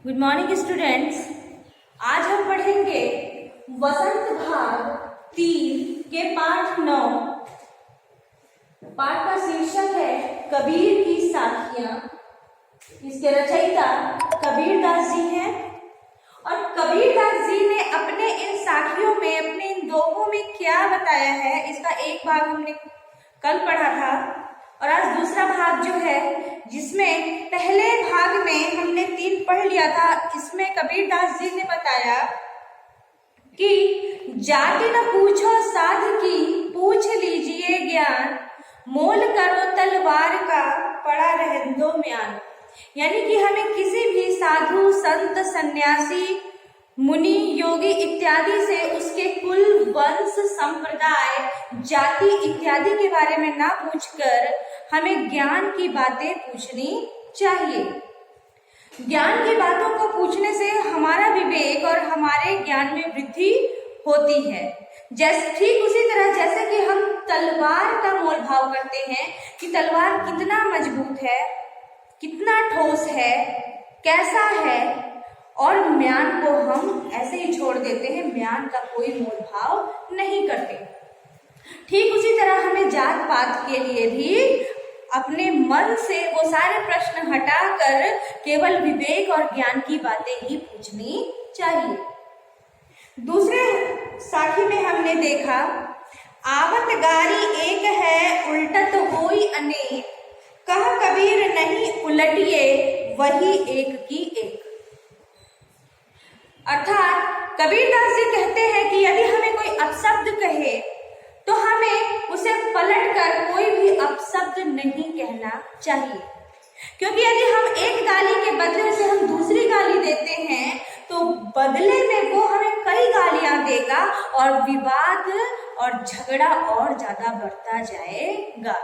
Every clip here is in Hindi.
Good morning students. आज हम पढ़ेंगे वसंत भाग 3 के पाठ 9। पाठ का शीर्षक है कबीर की साखियां। इसके रचयिता कबीर दास जी हैं और कबीर दास जी ने अपने इन साखियों में, अपने इन दोहों में क्या बताया है, इसका एक भाग हमने कल पढ़ा था और आज दूसरा भाग जो है, जिसमें पहले भाग में हमने 3 पढ़ लिया था, इसमें कबीर दास जी ने बताया कि जाति न पूछो साध की, पूछ लीजिए ज्ञान, मोल करो तलवार का, पड़ा रहंदो म्यान। यानी कि हमें किसी भी साधु, संत, सन्यासी, मुनि, योगी इत्यादि से उसके कुल, वंश, संप्रदाय, जाति इत्यादि के बारे में ना पूछकर हमें ज्ञान की बातें पूछनी चाहिए। ज्ञान की बातों को पूछने से हमारा विवेक और हमारे ज्ञान में वृद्धि होती है। ठीक उसी तरह जैसे कि हम तलवार का मोल भाव करते हैं कि तलवार कितना मजबूत है, कितना ठोस है, कैसा है, और म्यान को हम ऐसे ही छोड़ देते हैं, म्यान का कोई मोल भाव नहीं करते। ठीक उसी तरह हमें जात पात के लिए भी अपने मन से वो सारे प्रश्न हटाकर केवल विवेक और ज्ञान की बातें ही पूछनी चाहिए। दूसरे साखी में हमने देखा, आवत गारी एक है, उल्टत होई अनेक, कह कबीर नहीं उलटिए, वही एक की एक। अर्थात कबीर दास जी कहते हैं कि यदि हमें कोई अपशब्द कहे तो हमें उसे पलटकर कोई भी अपशब्द नहीं कहना चाहिए, क्योंकि यदि हम एक गाली के बदले से हम दूसरी गाली देते हैं तो बदले में वो हमें कई गालियां देगा और विवाद और झगड़ा और ज्यादा बढ़ता जाएगा।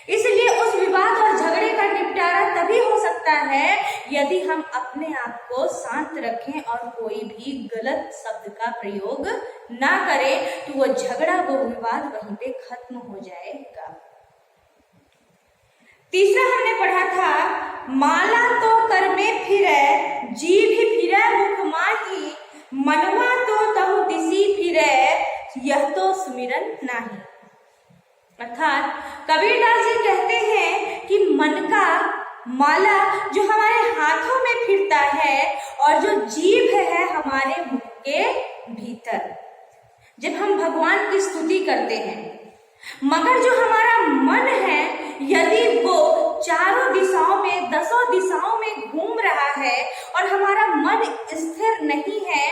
इसलिए उस विवाद और झगड़े का निपटारा तभी हो सकता है यदि हम अपने आप को शांत रखें और कोई भी गलत शब्द का प्रयोग ना करें, तो वो झगड़ा, वो विवाद वहीं पे खत्म हो जाएगा। तीसरा हमने पढ़ा था, माला तो कर में फिरे, जीभ फिरे मुख माही, मनवा तो तहु दिसी फिरे, यह तो सुमिरन नाही। अर्थात कबीर दास जी कहते हैं कि मन का माला जो हमारे हाथों में फिरता है और जो जीभ है हमारे मुख के भीतर, जब हम भगवान की स्तुति करते हैं, मगर जो हमारा मन है यदि वो चारों दिशाओं में, 10 दिशाओं में घूम रहा है और हमारा मन स्थिर नहीं है,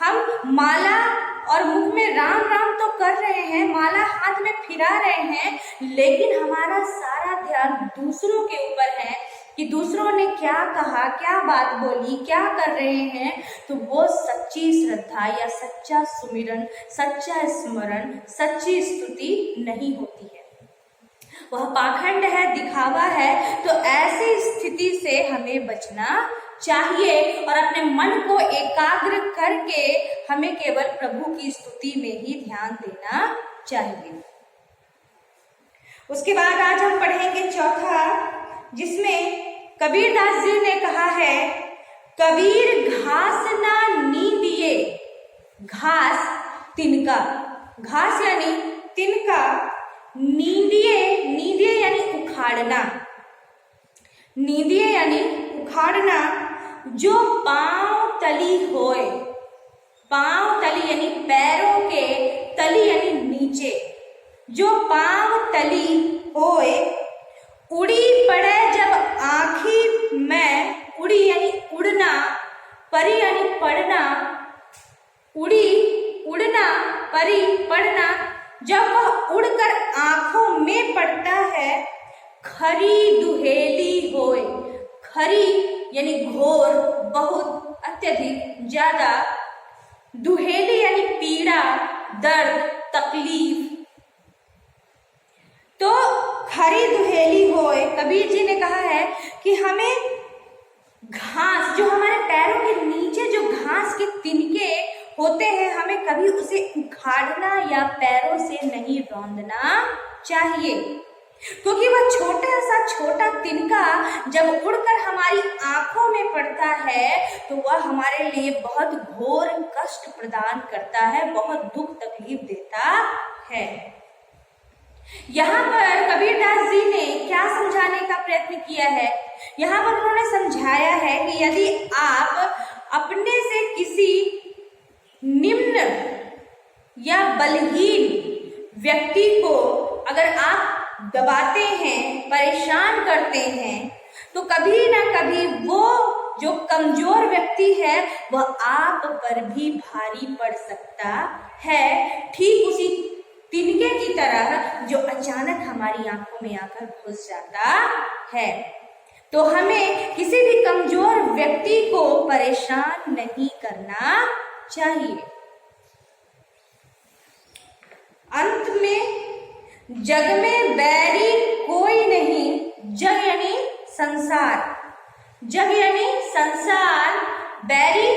हम माला और मुख में राम राम तो कर रहे हैं, माला हाथ में फिरा रहे हैं, लेकिन हमारा सारा ध्यान दूसरों के ऊपर है कि दूसरों ने क्या कहा, क्या बात बोली, क्या कर रहे हैं, तो वो सच्ची श्रद्धा या सच्चा सुमिरन, सच्चा स्मरण, सच्ची स्तुति नहीं होती है, वह पाखंड है, दिखावा है। तो ऐसी स्थिति से हमें बचना चाहिए और अपने मन को एकाग्र करके हमें केवल प्रभु की स्तुति में ही ध्यान देना चाहिए। उसके बाद आज हम पढ़ेंगे चौथा, जिसमें कबीर दास जी ने कहा है, कबीर घास ना नींदिए, घास तिनका, घास यानी तिनका, नींदिए, नींदिए यानी उखाड़ना, नींदिए यानी उखाड़ना, जो पांव तली होए, पांव तली यानी पैरों के तली यानी नीचे, जो पांव तली होए, उड़ी पड़े जब आँखी में, उड़ी यानी उड़ना, परी यानी पड़ना, उड़ी उड़ना, परी पड़ना, जब वह उड़कर आंखों में पड़ता है, खरी दुहेली होए, खरी यानी घोर, बहुत, अत्यधिक, ज्यादा, दुहेली यानी पीड़ा, दर्द, तकलीफ। तो खरी दुहेली होए, कबीर जी ने कहा है कि हमें घास, जो हमारे पैरों के नीचे जो घास के तिनके होते हैं, हमें कभी उसे उखाड़ना या पैरों से नहीं रौंदना चाहिए। क्योंकि वह छोटा तिनका जब उड़कर हमारी आंखों में पड़ता है तो वह हमारे लिए बहुत घोर कष्ट प्रदान करता है, बहुत दुख तकलीफ देता है। यहाँ पर कबीरदास जी ने क्या समझाने का प्रयत्न किया है? यहाँ पर उन्होंने समझाया है कि यदि आप अपने से किसी निम्न या बलहीन व्यक्ति को अगर आप दबाते हैं, परेशान करते हैं, तो कभी ना कभी वो जो कमजोर व्यक्ति है वह आप पर भी भारी पड़ सकता है, ठीक उसी तिनके की तरह जो अचानक हमारी आंखों में आकर घुस जाता है। तो हमें किसी भी कमजोर व्यक्ति को परेशान नहीं करना चाहिए। अंत में जग में बैरी कोई नहीं, जग यानी संसार, जग यानी संसार, बैरी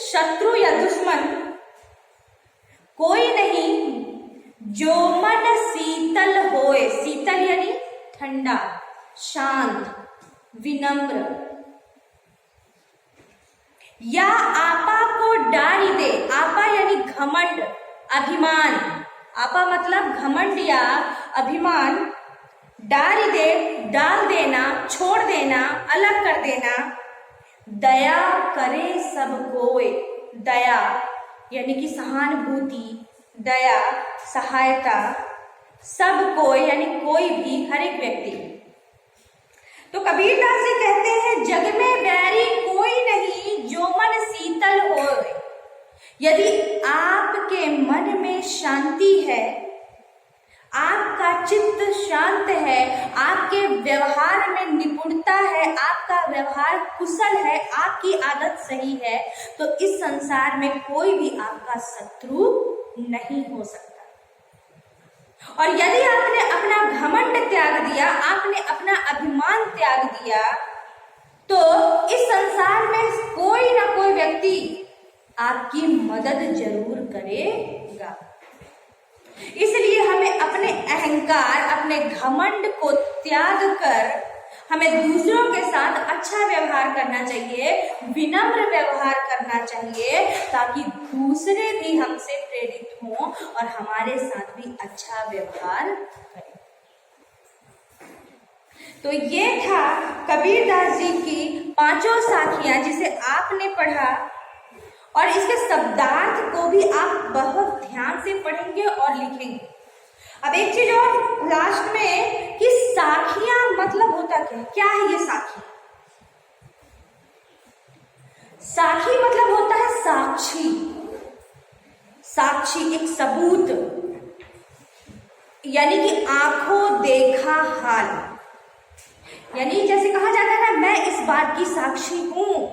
शत्रु या दुश्मन कोई नहीं जो मन शीतल होए, शीतल यानी ठंडा, शांत, विनम्र, या आपा को डारी दे, आपा यानी घमंड, अभिमान, आपा मतलब घमंड या अभिमान, डारी दे डाल देना, छोड़ देना, अलग कर देना, दया करे सब कोय, दया यानी कि सहानुभूति, दया, सहायता, सब कोई यानी कोई भी, हर एक व्यक्ति। तो कबीरदास जी कहते हैं जग में बैरी कोई नहीं जो मन शीतल होए। यदि आपके मन में शांति है, आपका चित्त शांत है, आपके व्यवहार में निपुणता है, आपका व्यवहार कुशल है, आपकी आदत सही है, तो इस संसार में कोई भी आपका शत्रु नहीं हो सकता। और यदि आपने अपना घमंड त्याग दिया, आपने अपना अभिमान त्याग दिया, तो इस संसार में कोई ना कोई व्यक्ति आपकी मदद जरूर करेगा। इसलिए हमें अपने अहंकार, अपने घमंड को त्याग कर हमें दूसरों के साथ अच्छा व्यवहार करना चाहिए, विनम्र व्यवहार करना चाहिए, ताकि दूसरे भी हमसे प्रेरित हों और हमारे साथ भी अच्छा व्यवहार करें। तो ये था कबीरदास जी की पांचों साखियां जिसे आपने पढ़ा, और इसके शब्दार्थ को भी आप बहुत ध्यान से पढ़ेंगे और लिखेंगे। अब एक चीज और लास्ट में कि साखियां मतलब होता क्या है ये साखी? साखी मतलब होता है साक्षी, साक्षी एक सबूत, यानी कि आंखों देखा हाल। यानी जैसे कहा जाता है ना, मैं इस बात की साक्षी हूं,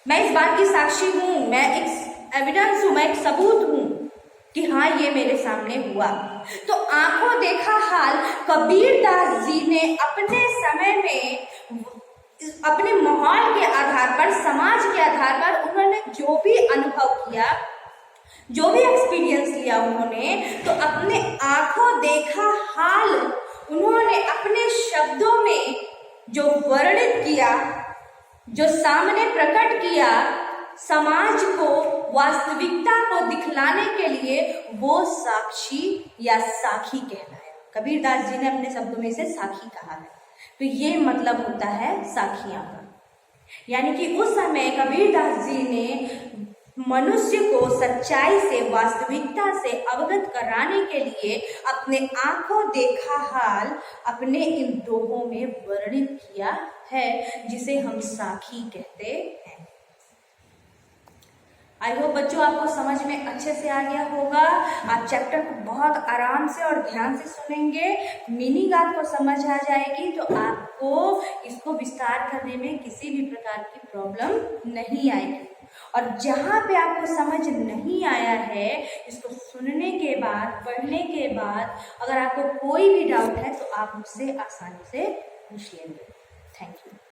मैं इस बात की साक्षी हूं, मैं एक एविडेंस हूं, मैं एक सबूत हूं कि हाँ ये मेरे सामने हुआ। तो आंखों देखा हाल कबीरदास जी ने अपने समय में, अपने माहौल के आधार पर, समाज के आधार पर उन्होंने जो भी अनुभव किया, जो भी एक्सपीरियंस लिया उन्होंने, तो अपने आंखों देखा हाल उन्होंने अपने शब्दों में जो वर्णित किया, जो सामने प्रकट किया, समाज को, वास्तविकता को दिखलाने के लिए, वो साक्षी या साखी कहलाया। कबीरदास जी ने अपने शब्दों में इसे साखी कहा है। तो ये मतलब होता है साखियां का। यानी कि उस समय कबीरदास जी ने मनुष्य को सच्चाई से, वास्तविकता से अवगत कराने के लिए अपने आंखों देखा हाल अपने इन दोहों में वर्णित किया है, जिसे हम साखी कहते हैं। आई होप बच्चों आपको समझ में अच्छे से आ गया होगा। आप चैप्टर को बहुत आराम से और ध्यान से सुनेंगे, मीनिंग आपको समझ आ जाएगी, तो आपको इसको विस्तार करने में किसी भी प्रकार की प्रॉब्लम नहीं आएगी। और जहाँ पे आपको समझ नहीं आया है, इसको सुनने के बाद, पढ़ने के बाद अगर आपको कोई भी डाउट है तो आप मुझसे आसानी से पूछ लेंगे। Thank you.